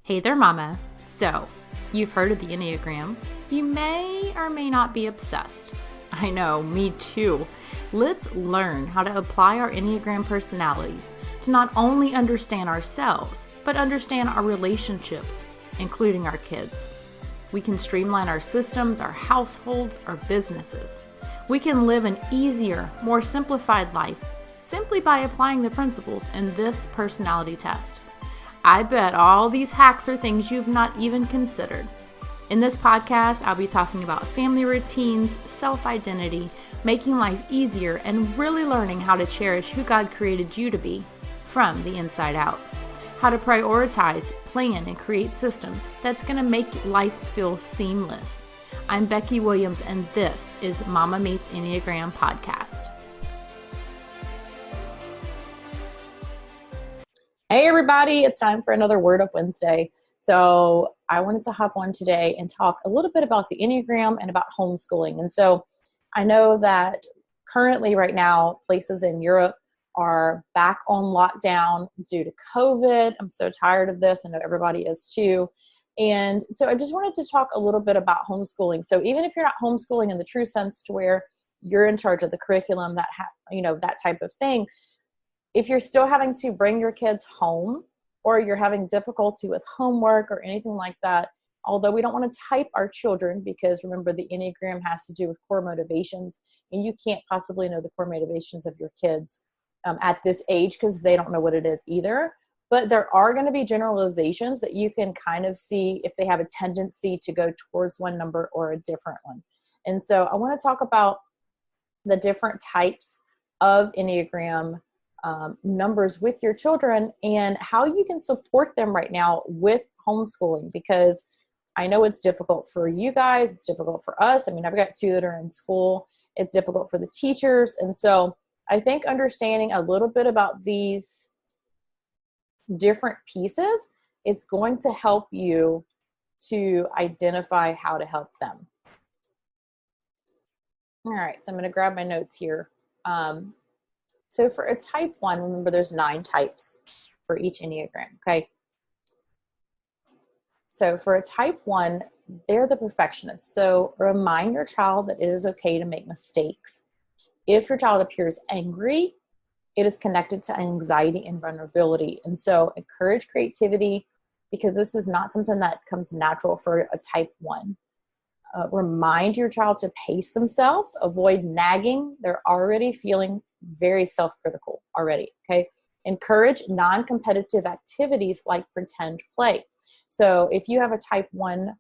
Hey there, Mama. So, you've heard of the Enneagram. You may or may not be obsessed. I know, me too. Let's learn how to apply our Enneagram personalities to not only understand ourselves, but understand our relationships, including our kids. We can streamline our systems, our households, our businesses. We can live an easier, more simplified life simply by applying the principles in this personality test. I bet all these hacks are things you've not even considered. In this podcast, I'll be talking about family routines, self-identity, making life easier, and really learning how to cherish who God created you to be from the inside out. How to prioritize, plan, and create systems that's going to make life feel seamless. I'm Becky Williams, and this is Mama Meets Enneagram podcast. Hey everybody, it's time for another Word Up Wednesday. So I wanted to hop on today and talk a little bit about the Enneagram and about homeschooling. And so I know that currently right now, places in Europe are back on lockdown due to COVID. I'm so tired of this. I know everybody is too. And so I just wanted to talk a little bit about homeschooling. So even if you're not homeschooling in the true sense to where you're in charge of the curriculum, that type of thing, if you're still having to bring your kids home or you're having difficulty with homework or anything like that, although we don't want to type our children because remember the Enneagram has to do with core motivations and you can't possibly know the core motivations of your kids at this age because they don't know what it is either. But there are going to be generalizations that you can kind of see if they have a tendency to go towards one number or a different one. And so I want to talk about the different types of Enneagram numbers with your children and how you can support them right now with homeschooling, because I know it's difficult for you guys. It's difficult for us. I mean, I've got two that are in school. It's difficult for the teachers. And so I think understanding a little bit about these different pieces, it's going to help you to identify how to help them. All right, so I'm going to grab my notes here. So for a type 1, remember there's 9 types for each Enneagram, okay? So for a type 1, they're the perfectionists. So remind your child that it is okay to make mistakes. If your child appears angry, it is connected to anxiety and vulnerability. And so encourage creativity because this is not something that comes natural for a type 1. Remind your child to pace themselves, avoid nagging. They're already feeling very self-critical already, okay? Encourage non-competitive activities like pretend play. So if you have a type 1,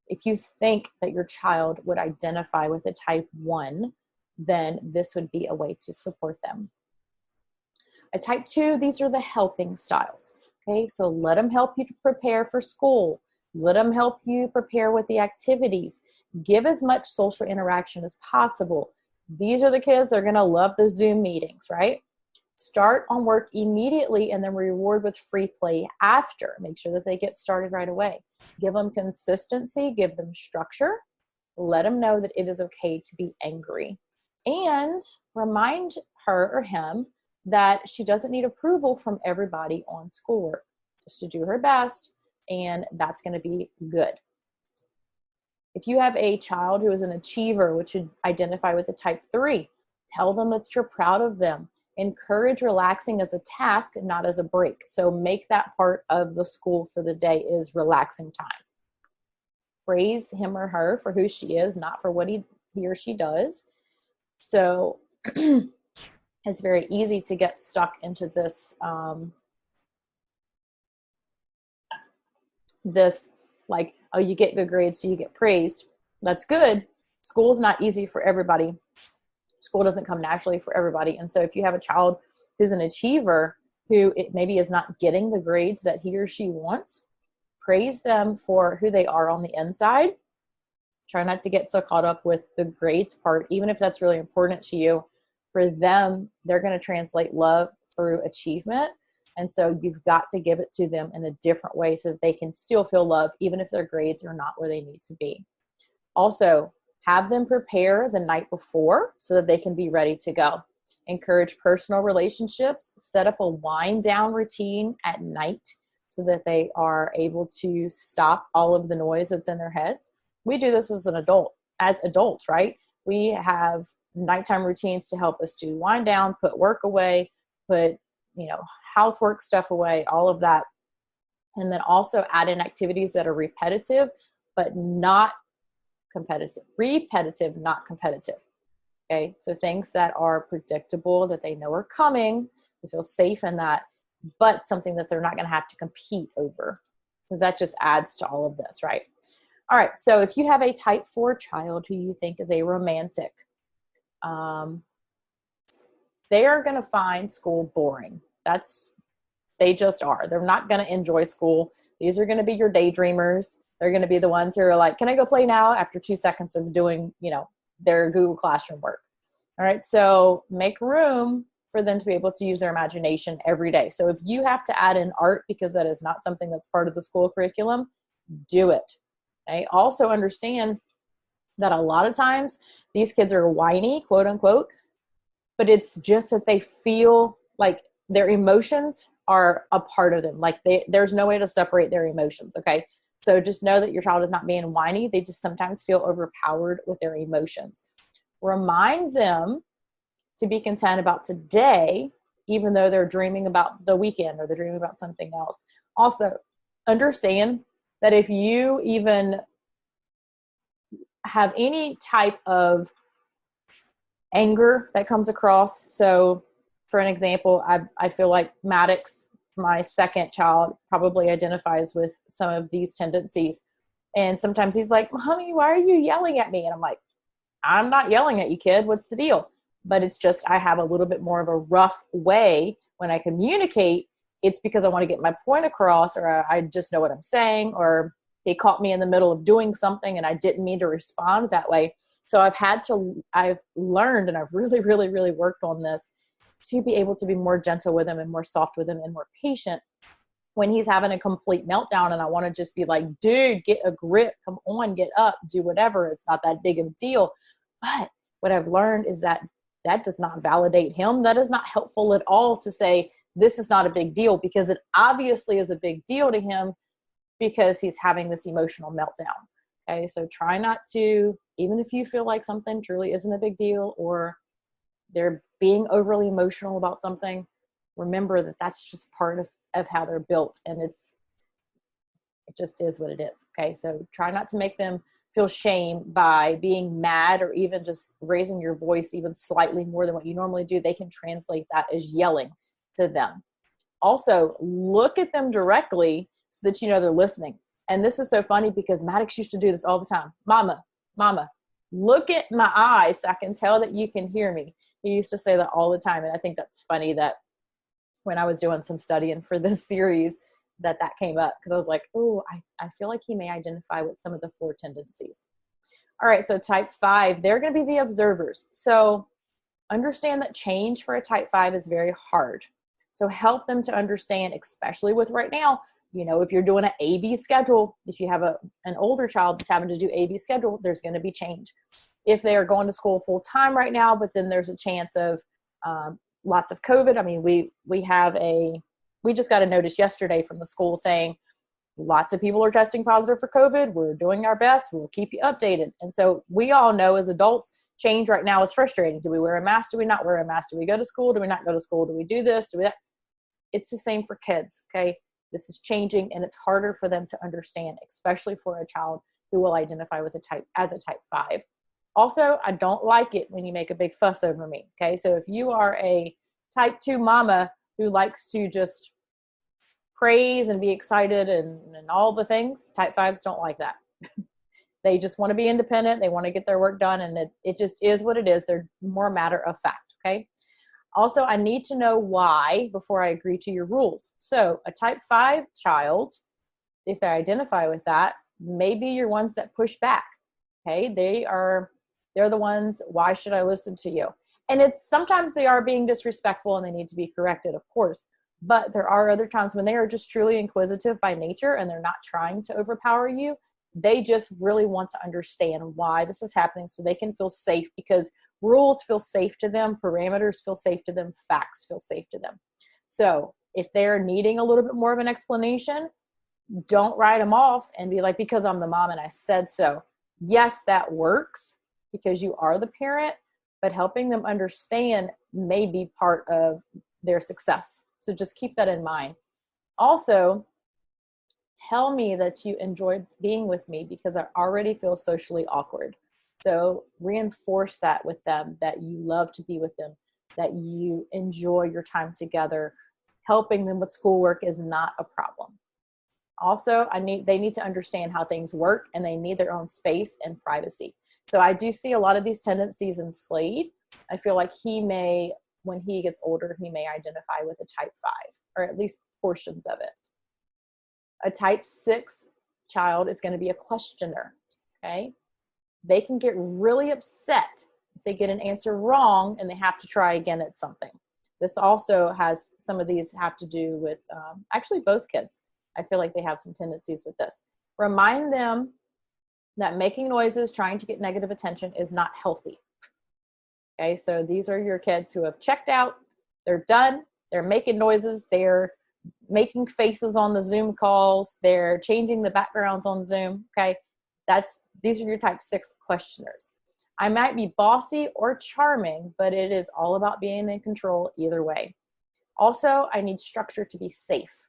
if you think that your child would identify with a type 1, then this would be a way to support them. A type 2, these are the helping styles, okay? So let them help you to prepare for school. Let them help you prepare with the activities. Give as much social interaction as possible. These are the kids, they're going to love the Zoom meetings, right? Start on work immediately and then reward with free play after. Make sure that they get started right away. Give them consistency, give them structure. Let them know that it is okay to be angry. And remind her or him that she doesn't need approval from everybody on schoolwork. Just to do her best, and that's going to be good. If you have a child who is an achiever, which would identify with a type 3, tell them that you're proud of them. Encourage relaxing as a task, not as a break. So make that part of the school for the day is relaxing time. Praise him or her for who she is, not for what he or she does. So it's very easy to get stuck into this like, oh, you get good grades, so you get praised. That's good. School's not easy for everybody. School doesn't come naturally for everybody. And so if you have a child who's an achiever who it maybe is not getting the grades that he or she wants, praise them for who they are on the inside. Try not to get so caught up with the grades part, even if that's really important to you. For them, they're going to translate love through achievement. And so you've got to give it to them in a different way so that they can still feel love, even if their grades are not where they need to be. Also, have them prepare the night before so that they can be ready to go. Encourage personal relationships. Set up a wind down routine at night so that they are able to stop all of the noise that's in their heads. We do this as adults, right? We have nighttime routines to help us to wind down, put work away, put, housework stuff away, all of that. And then also add in activities that are repetitive, but not competitive. Repetitive, not competitive. Okay. So things that are predictable, that they know are coming, they feel safe in that, but something that they're not going to have to compete over, because that just adds to all of this, right? All right. So if you have a type 4 child who you think is a romantic, they are going to find school boring. They just are. They're not going to enjoy school. These are going to be your daydreamers. They're going to be the ones who are like, can I go play now? After 2 seconds of doing, their Google Classroom work. All right. So make room for them to be able to use their imagination every day. So if you have to add in art because that is not something that's part of the school curriculum, do it. Okay. Also understand that a lot of times these kids are whiny, quote unquote, but it's just that they feel like their emotions are a part of them. Like there's no way to separate their emotions. Okay. So just know that your child is not being whiny. They just sometimes feel overpowered with their emotions. Remind them to be content about today, even though they're dreaming about the weekend or they're dreaming about something else. Also, understand that if you even have any type of anger that comes across, so for an example, I feel like Maddox, my second child, probably identifies with some of these tendencies. And sometimes he's like, "Mommy, why are you yelling at me?" And I'm like, "I'm not yelling at you, kid. What's the deal?" But it's just I have a little bit more of a rough way when I communicate. It's because I want to get my point across, or I just know what I'm saying, or he caught me in the middle of doing something and I didn't mean to respond that way. So I've learned, and I've really, really, really worked on this, to be able to be more gentle with him and more soft with him and more patient when he's having a complete meltdown. And I want to just be like, dude, get a grip, come on, get up, do whatever. It's not that big of a deal. But what I've learned is that does not validate him. That is not helpful at all to say, this is not a big deal, because it obviously is a big deal to him because he's having this emotional meltdown. Okay. So try not to, even if you feel like something truly isn't a big deal or they're being overly emotional about something, remember that that's just part of how they're built, and it just is what it is. Okay. So try not to make them feel shame by being mad or even just raising your voice even slightly more than what you normally do. They can translate that as yelling to them. Also, look at them directly so that you know they're listening. And this is so funny because Maddox used to do this all the time. Mama, look at my eyes so I can tell that you can hear me. He used to say that all the time. And I think that's funny that when I was doing some studying for this series, that came up, because I was like, oh, I feel like he may identify with some of the 4 tendencies. All right, so type 5, they're going to be the observers. So understand that change for a type 5 is very hard. So help them to understand, especially with right now, if you're doing an A-B schedule, if you have an older child that's having to do A-B schedule, there's going to be change. If they are going to school full time right now, but then there's a chance of lots of COVID. I mean, we just got a notice yesterday from the school saying lots of people are testing positive for COVID. We're doing our best. We'll keep you updated. And so we all know as adults, change right now is frustrating. Do we wear a mask? Do we not wear a mask? Do we go to school? Do we not go to school? Do we do this? Do we that? It's the same for kids. Okay. This is changing, and it's harder for them to understand, especially for a child who will identify with as a type 5. Also, I don't like it when you make a big fuss over me. Okay. So if you are a type 2 mama who likes to just praise and be excited and all the things, type 5s don't like that. They just want to be independent. They want to get their work done, and it just is what it is. They're more matter of fact. Okay. Also, I need to know why before I agree to your rules. So a type 5 child, if they identify with that, maybe you're ones that push back. Okay. They're the ones, why should I listen to you? And sometimes they are being disrespectful and they need to be corrected, of course. But there are other times when they are just truly inquisitive by nature and they're not trying to overpower you. They just really want to understand why this is happening so they can feel safe, because rules feel safe to them, parameters feel safe to them, facts feel safe to them. So If they're needing a little bit more of an explanation, don't write them off and be like, because I'm the mom and I said so. Yes, that works because you are the parent, but helping them understand may be part of their success. So just keep that in mind. Also, tell me that you enjoyed being with me because I already feel socially awkward. So reinforce that with them, that you love to be with them, that you enjoy your time together. Helping them with schoolwork is not a problem. Also, they need to understand how things work, and they need their own space and privacy. So I do see a lot of these tendencies in Slade. I feel like when he gets older, he may identify with a type 5, or at least portions of it. A type 6 child is going to be a questioner, okay? They can get really upset if they get an answer wrong and they have to try again at something. This also has, some of these have to do with, actually both kids. I feel like they have some tendencies with this. Remind them that making noises, trying to get negative attention is not healthy. Okay, so these are your kids who have checked out, they're done, they're making noises, they're making faces on the Zoom calls, they're changing the backgrounds on Zoom, okay? These are your type 6 questioners. I might be bossy or charming, but it is all about being in control either way. Also, I need structure to be safe.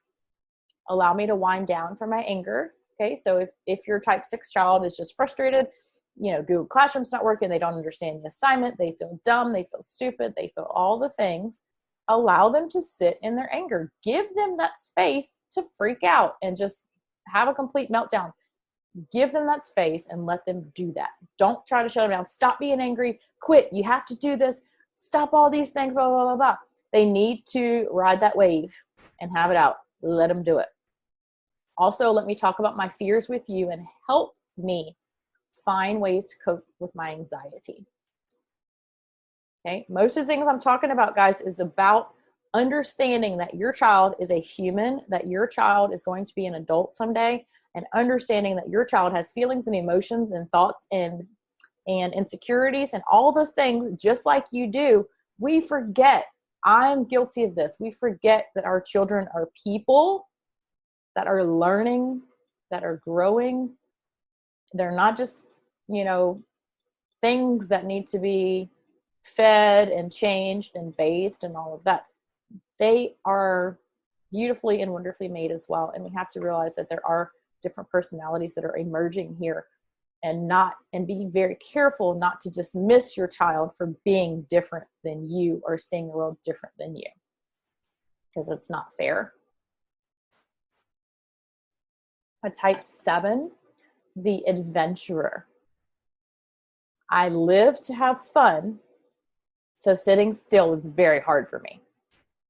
Allow me to wind down from my anger, okay? So if your type 6 child is just frustrated, Google Classroom's not working, they don't understand the assignment, they feel dumb, they feel stupid, they feel all the things, allow them to sit in their anger. Give them that space to freak out and just have a complete meltdown. Give them that space and let them do that. Don't try to shut them down. Stop being angry. Quit. You have to do this. Stop all these things, blah, blah, blah, blah. They need to ride that wave and have it out. Let them do it. Also, let me talk about my fears with you and help me find ways to cope with my anxiety. Okay, most of the things I'm talking about, guys, is about understanding that your child is a human, that your child is going to be an adult someday, and understanding that your child has feelings and emotions and thoughts and insecurities and all those things just like you do. We forget. I'm guilty of this. We forget that our children are people that are learning, that are growing. They're not just, things that need to be fed and changed and bathed and all of that. They are beautifully and wonderfully made as well. And we have to realize that there are different personalities that are emerging here, and being very careful not to dismiss your child for being different than you or seeing the world different than you, because it's not fair. A type 7, the adventurer. I live to have fun, so sitting still is very hard for me.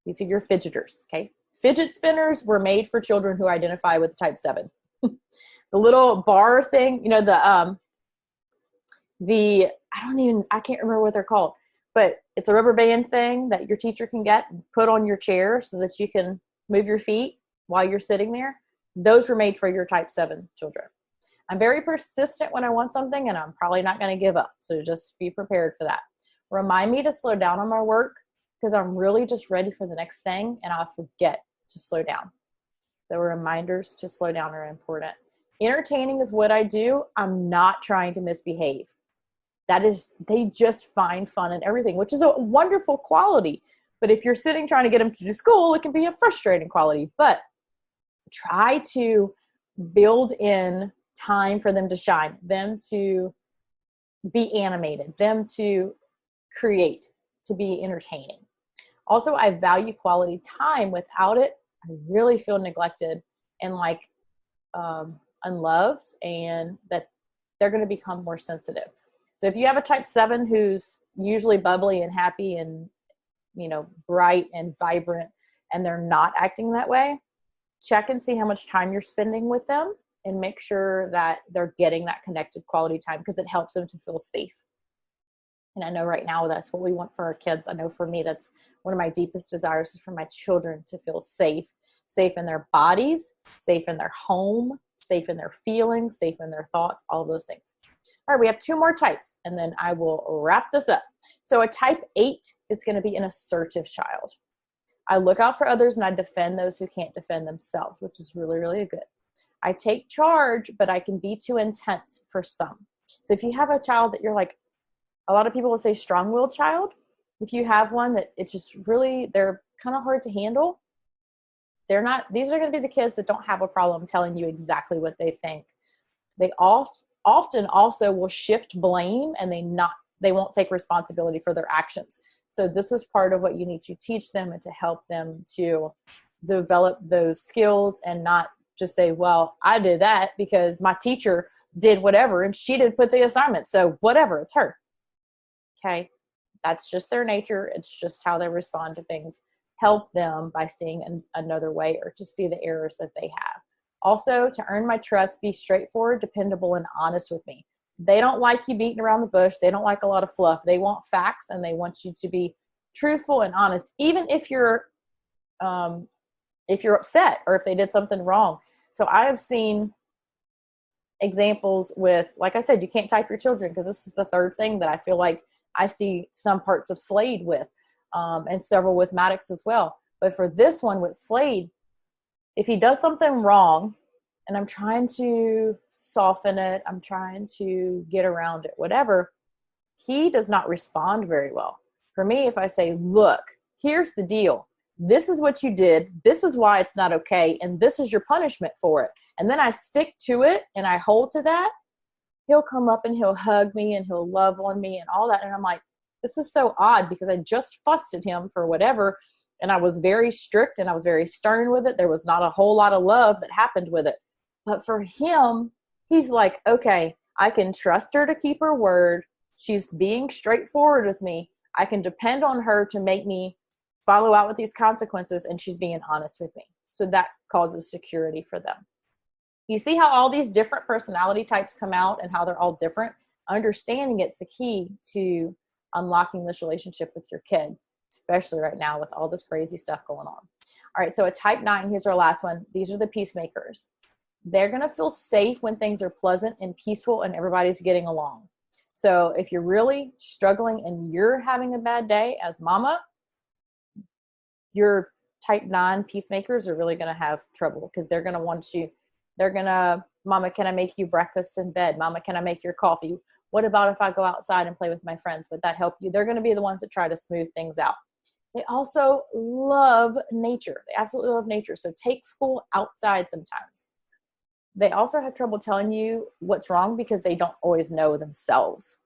These are your fidgeters, okay? Fidget spinners were made for children who identify with type 7. The little bar thing, I can't remember what they're called, but it's a rubber band thing that your teacher can get and put on your chair so that you can move your feet while you're sitting there. Those were made for your type 7 children. I'm very persistent when I want something, and I'm probably not going to give up. So just be prepared for that. Remind me to slow down on my work, because I'm really just ready for the next thing, and I'll forget to slow down. The reminders to slow down are important. Entertaining is what I do. I'm not trying to misbehave. They just find fun in everything, which is a wonderful quality. But if you're sitting trying to get them to do school, it can be a frustrating quality. But try to build in time for them to shine, them to be animated, them to create, to be entertaining. Also, I value quality time. Without it, I really feel neglected and unloved, and that they're going to become more sensitive. So if you have a type 7 who's usually bubbly and happy and, bright and vibrant, and they're not acting that way, check and see how much time you're spending with them and make sure that they're getting that connected quality time, because it helps them to feel safe. And I know right now that's what we want for our kids. I know for me, that's one of my deepest desires, is for my children to feel safe in their bodies, safe in their home, safe in their feelings, safe in their thoughts, all those things. All right, we have 2 more types, and then I will wrap this up. So a type 8 is going to be an assertive child. I look out for others and I defend those who can't defend themselves, which is really, really good. I take charge, but I can be too intense for some. So if you have a child that you're like, a lot of people will say strong-willed child. If you have one that it's just really, they're kind of hard to handle, these are going to be the kids that don't have a problem telling you exactly what they think. They often also will shift blame, and they won't take responsibility for their actions. So this is part of what you need to teach them and to help them to develop those skills and not just say, well, I did that because my teacher did whatever and she didn't put the assignment. So whatever, it's her. Okay. That's just their nature. It's just how they respond to things. Help them by seeing another way, or to see the errors that they have. Also, to earn my trust, be straightforward, dependable, and honest with me. They don't like you beating around the bush. They don't like a lot of fluff. They want facts, and they want you to be truthful and honest, even if you're upset or if they did something wrong. So I have seen examples with, like I said, you can't type your children, because this is the third thing that I feel like I see some parts of Slade with, and several with Maddox as well. But for this one with Slade, if he does something wrong and I'm trying to soften it, I'm trying to get around it, whatever, he does not respond very well. For me, if I say, look, here's the deal. This is what you did. This is why it's not okay. And this is your punishment for it. And then I stick to it and I hold to that. He'll come up and he'll hug me and he'll love on me and all that. And I'm like, this is so odd, because I just fussed at him for whatever. And I was very strict and I was very stern with it. There was not a whole lot of love that happened with it. But for him, he's like, okay, I can trust her to keep her word. She's being straightforward with me. I can depend on her to make me follow out with these consequences, and she's being honest with me. So that causes security for them. You see how all these different personality types come out and how they're all different? Understanding it's the key to unlocking this relationship with your kid, especially right now with all this crazy stuff going on. All right, so a type 9, here's our last one. These are the peacemakers. They're going to feel safe when things are pleasant and peaceful and everybody's getting along. So if you're really struggling and you're having a bad day as mama, your type 9 peacemakers are really going to have trouble, because they're going to want you. They're going to, mama, can I make you breakfast in bed? Mama, can I make your coffee? What about if I go outside and play with my friends? Would that help you? They're going to be the ones that try to smooth things out. They also love nature. They absolutely love nature. So take school outside sometimes. They also have trouble telling you what's wrong because they don't always know themselves.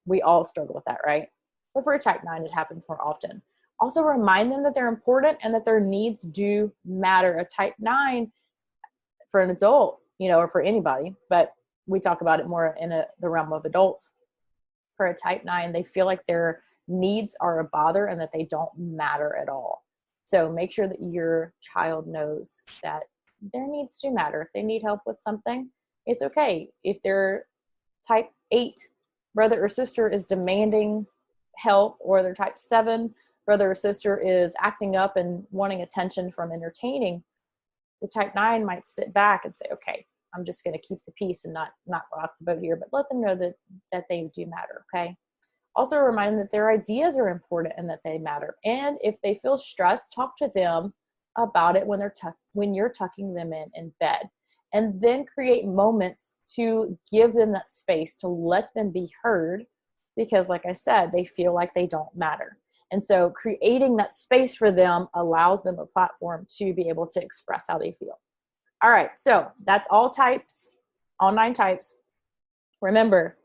We all struggle with that, right? But for a type 9, it happens more often. Also remind them that they're important and that their needs do matter. A type 9, for an adult, or for anybody, but we talk about it more in the realm of adults. For a type 9, they feel like their needs are a bother and that they don't matter at all. So make sure that your child knows that their needs do matter. If they need help with something, it's okay. If their type 8 brother or sister is demanding help, or their type 7 brother or sister is acting up and wanting attention from entertaining, the type 9 might sit back and say, okay, I'm just going to keep the peace and not rock the boat here, but let them know that they do matter, okay? Also remind them that their ideas are important and that they matter. And if they feel stressed, talk to them about it when you're tucking them in bed. And then create moments to give them that space, to let them be heard, because like I said, they feel like they don't matter. And so creating that space for them allows them a platform to be able to express how they feel. All right, so that's all types, all 9 types. Remember,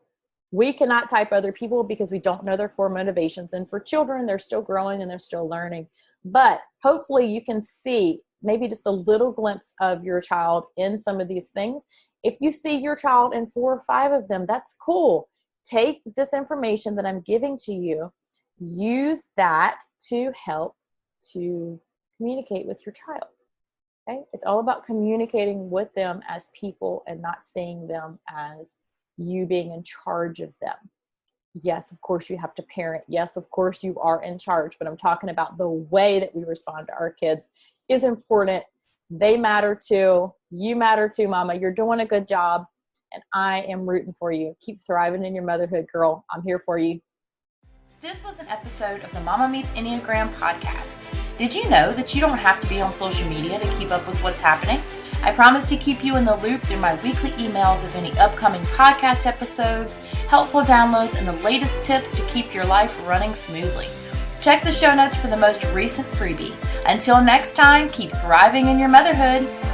we cannot type other people because we don't know their core motivations. And for children, they're still growing and they're still learning. But hopefully you can see maybe just a little glimpse of your child in some of these things. If you see your child in 4 or 5 of them, that's cool. Take this information that I'm giving to you, use that to help to communicate with your child. Okay? It's all about communicating with them as people and not seeing them as you being in charge of them. Yes, of course you have to parent. Yes, of course you are in charge, but I'm talking about the way that we respond to our kids is important. They matter too. You matter too, mama. You're doing a good job, and I am rooting for you. Keep thriving in your motherhood, girl. I'm here for you. This was an episode of the Mama Meets Enneagram podcast. Did you know that you don't have to be on social media to keep up with what's happening? I promise to keep you in the loop through my weekly emails of any upcoming podcast episodes, helpful downloads, and the latest tips to keep your life running smoothly. Check the show notes for the most recent freebie. Until next time, keep thriving in your motherhood.